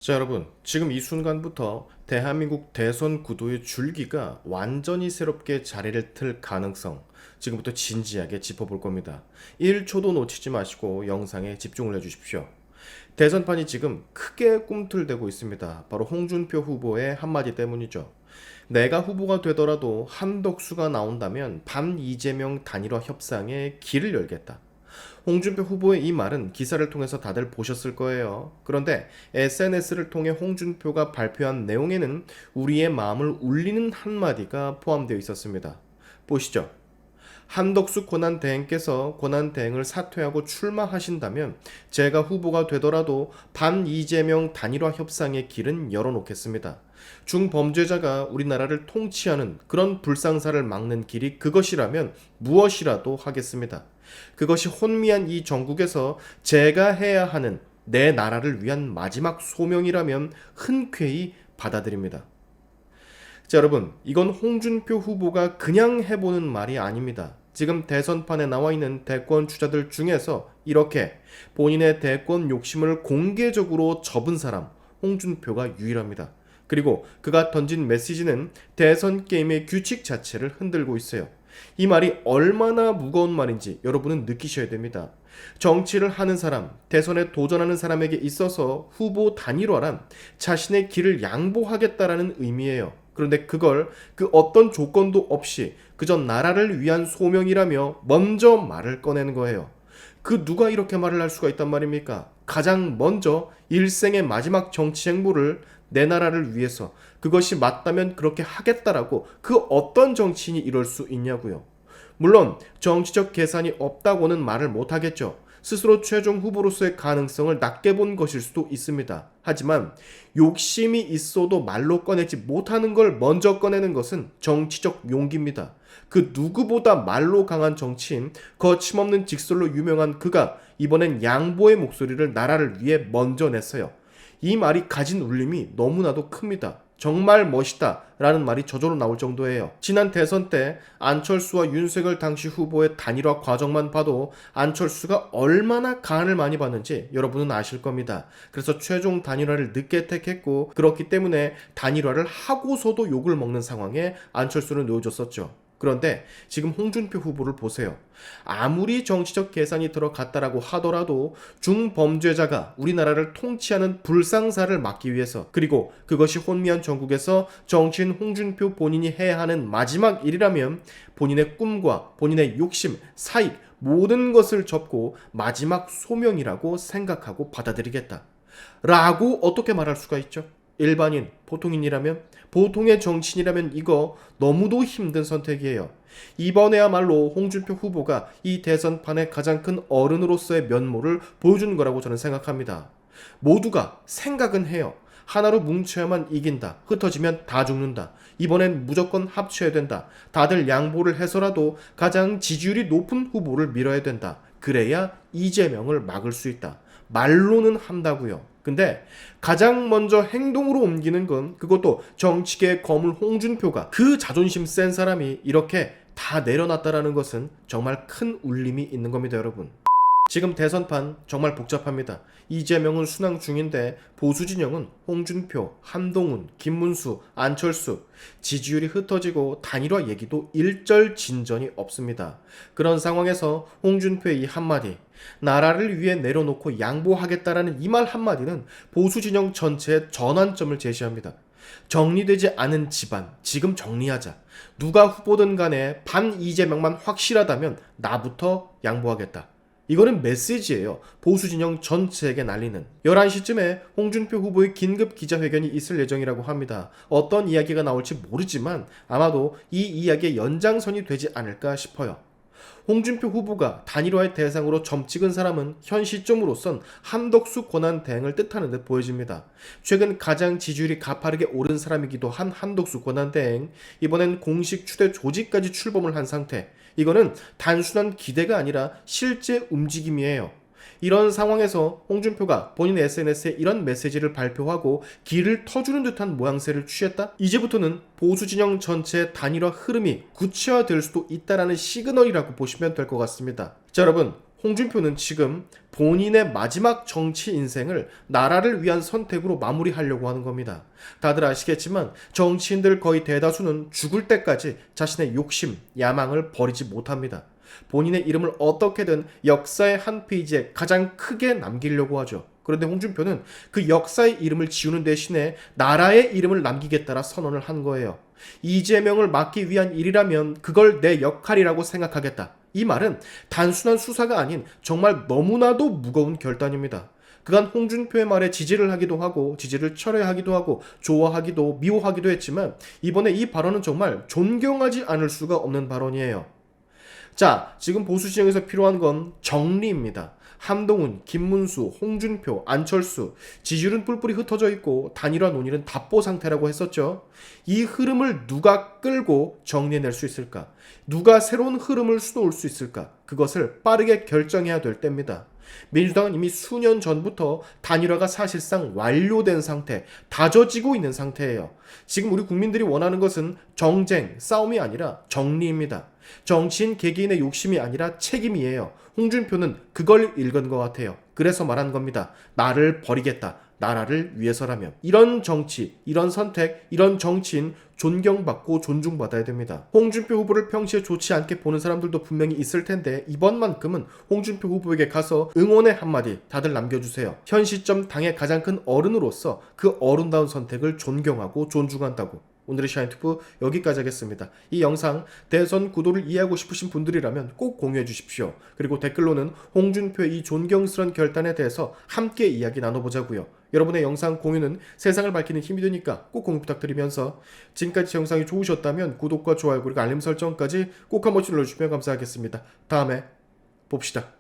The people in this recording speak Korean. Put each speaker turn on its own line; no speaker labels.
자, 여러분, 지금 이 순간부터 대한민국 대선 구도의 줄기가 완전히 새롭게 자리를 틀 가능성, 지금부터 진지하게 짚어볼 겁니다. 1초도 놓치지 마시고 영상에 집중을 해주십시오. 대선판이 지금 크게 꿈틀대고 있습니다. 바로 홍준표 후보의 한마디 때문이죠. 내가 후보가 되더라도 한덕수가 나온다면 반 이재명 단일화 협상에 길을 열겠다. 홍준표 후보의 이 말은 기사를 통해서 다들 보셨을 거예요. 그런데 SNS를 통해 홍준표가 발표한 내용에는 우리의 마음을 울리는 한마디가 포함되어 있었습니다. 보시죠. 한덕수 권한대행께서 권한대행을 사퇴하고 출마하신다면 제가 후보가 되더라도 반 이재명 단일화 협상의 길은 열어놓겠습니다. 중범죄자가 우리나라를 통치하는 그런 불상사를 막는 길이 그것이라면 무엇이라도 하겠습니다. 그것이 혼미한 이 정국에서 제가 해야 하는 내 나라를 위한 마지막 소명이라면 흔쾌히 받아들입니다. 자, 여러분, 이건 홍준표 후보가 그냥 해보는 말이 아닙니다. 지금 대선판에 나와 있는 대권 주자들 중에서 이렇게 본인의 대권 욕심을 공개적으로 접은 사람, 홍준표가 유일합니다. 그리고 그가 던진 메시지는 대선 게임의 규칙 자체를 흔들고 있어요. 이 말이 얼마나 무거운 말인지 여러분은 느끼셔야 됩니다. 정치를 하는 사람, 대선에 도전하는 사람에게 있어서 후보 단일화란 자신의 길을 양보하겠다라는 의미예요. 그런데 그걸 그 어떤 조건도 없이 그저 나라를 위한 소명이라며 먼저 말을 꺼내는 거예요. 그 누가 이렇게 말을 할 수가 있단 말입니까? 가장 먼저 일생의 마지막 정치 행보를 내 나라를 위해서 그것이 맞다면 그렇게 하겠다라고 그 어떤 정치인이 이럴 수 있냐고요. 물론 정치적 계산이 없다고는 말을 못하겠죠. 스스로 최종 후보로서의 가능성을 낮게 본 것일 수도 있습니다. 하지만 욕심이 있어도 말로 꺼내지 못하는 걸 먼저 꺼내는 것은 정치적 용기입니다. 그 누구보다 말로 강한 정치인, 거침없는 직설로 유명한 그가 이번엔 양보의 목소리를 나라를 위해 먼저 냈어요. 이 말이 가진 울림이 너무나도 큽니다. 정말 멋있다 라는 말이 저절로 나올 정도예요. 지난 대선 때 안철수와 윤석열 당시 후보의 단일화 과정만 봐도 안철수가 얼마나 간을 많이 봤는지 여러분은 아실 겁니다. 그래서 최종 단일화를 늦게 택했고 그렇기 때문에 단일화를 하고서도 욕을 먹는 상황에 안철수는 놓여졌었죠. 그런데 지금 홍준표 후보를 보세요. 아무리 정치적 계산이 들어갔다라고 하더라도 중범죄자가 우리나라를 통치하는 불상사를 막기 위해서, 그리고 그것이 혼미한 전국에서 정치인 홍준표 본인이 해야 하는 마지막 일이라면 본인의 꿈과 본인의 욕심, 사익 모든 것을 접고 마지막 소명이라고 생각하고 받아들이겠다 라고 어떻게 말할 수가 있죠? 일반인, 보통인이라면, 보통의 정치인이라면 이거 너무도 힘든 선택이에요. 이번에야말로 홍준표 후보가 이 대선판의 가장 큰 어른으로서의 면모를 보여준 거라고 저는 생각합니다. 모두가 생각은 해요. 하나로 뭉쳐야만 이긴다. 흩어지면 다 죽는다. 이번엔 무조건 합쳐야 된다. 다들 양보를 해서라도 가장 지지율이 높은 후보를 밀어야 된다. 그래야 이재명을 막을 수 있다. 말로는 한다고요. 근데 가장 먼저 행동으로 옮기는 건, 그것도 정치계의 거물 홍준표가, 그 자존심 센 사람이 이렇게 다 내려놨다라는 것은 정말 큰 울림이 있는 겁니다, 여러분. 지금 대선판 정말 복잡합니다. 이재명은 순항 중인데 보수 진영은 홍준표, 한동훈, 김문수, 안철수, 지지율이 흩어지고 단일화 얘기도 일절 진전이 없습니다. 그런 상황에서 홍준표의 이 한마디, 나라를 위해 내려놓고 양보하겠다라는 이 말 한마디는 보수 진영 전체의 전환점을 제시합니다. 정리되지 않은 집안, 지금 정리하자. 누가 후보든 간에 반 이재명만 확실하다면 나부터 양보하겠다. 이거는 메시지예요. 보수 진영 전체에게 날리는. 11시쯤에 홍준표 후보의 긴급 기자회견이 있을 예정이라고 합니다. 어떤 이야기가 나올지 모르지만 아마도 이 이야기의 연장선이 되지 않을까 싶어요. 홍준표 후보가 단일화의 대상으로 점 찍은 사람은 현 시점으로선 한덕수 권한 대행을 뜻하는 듯 보여집니다. 최근 가장 지지율이 가파르게 오른 사람이기도 한 한덕수 권한 대행, 이번엔 공식 추대 조직까지 출범을 한 상태. 이거는 단순한 기대가 아니라 실제 움직임이에요. 이런 상황에서 홍준표가 본인 SNS에 이런 메시지를 발표하고 길을 터주는 듯한 모양새를 취했다? 이제부터는 보수 진영 전체의 단일화 흐름이 구체화될 수도 있다라는 시그널이라고 보시면 될 것 같습니다. 자, 여러분, 홍준표는 지금 본인의 마지막 정치 인생을 나라를 위한 선택으로 마무리하려고 하는 겁니다. 다들 아시겠지만 정치인들 거의 대다수는 죽을 때까지 자신의 욕심, 야망을 버리지 못합니다. 본인의 이름을 어떻게든 역사의 한 페이지에 가장 크게 남기려고 하죠. 그런데 홍준표는 그 역사의 이름을 지우는 대신에 나라의 이름을 남기겠다라 선언을 한 거예요. 이재명을 막기 위한 일이라면 그걸 내 역할이라고 생각하겠다. 이 말은 단순한 수사가 아닌 정말 너무나도 무거운 결단입니다. 그간 홍준표의 말에 지지를 하기도 하고 지지를 철회하기도 하고 좋아하기도 미워하기도 했지만 이번에 이 발언은 정말 존경하지 않을 수가 없는 발언이에요. 자, 지금 보수 진영에서 필요한 건 정리입니다. 한동훈, 김문수, 홍준표, 안철수 지지율은 뿔뿔이 흩어져 있고 단일화 논의는 답보 상태라고 했었죠. 이 흐름을 누가 끌고 정리해낼 수 있을까? 누가 새로운 흐름을 수놓을 수 있을까? 그것을 빠르게 결정해야 될 때입니다. 민주당은 이미 수년 전부터 단일화가 사실상 완료된 상태, 다져지고 있는 상태예요. 지금 우리 국민들이 원하는 것은 정쟁, 싸움이 아니라 정리입니다. 정치인 개개인의 욕심이 아니라 책임이에요. 홍준표는 그걸 읽은 것 같아요. 그래서 말한 겁니다. 나를 버리겠다. 나라를 위해서라면. 이런 정치, 이런 선택, 이런 정치인 존경받고 존중받아야 됩니다. 홍준표 후보를 평시에 좋지 않게 보는 사람들도 분명히 있을 텐데 이번만큼은 홍준표 후보에게 가서 응원의 한마디 다들 남겨주세요. 현 시점 당의 가장 큰 어른으로서 그 어른다운 선택을 존경하고 존중한다고. 오늘의 샤인투브 여기까지 하겠습니다. 이 영상 대선 구도를 이해하고 싶으신 분들이라면 꼭 공유해 주십시오. 그리고 댓글로는 홍준표의 이 존경스러운 결단에 대해서 함께 이야기 나눠보자고요. 여러분의 영상 공유는 세상을 밝히는 힘이 되니까 꼭 공유 부탁드리면서 지금까지 제 영상이 좋으셨다면 구독과 좋아요 그리고 알림 설정까지 꼭 한 번씩 눌러주시면 감사하겠습니다. 다음에 봅시다.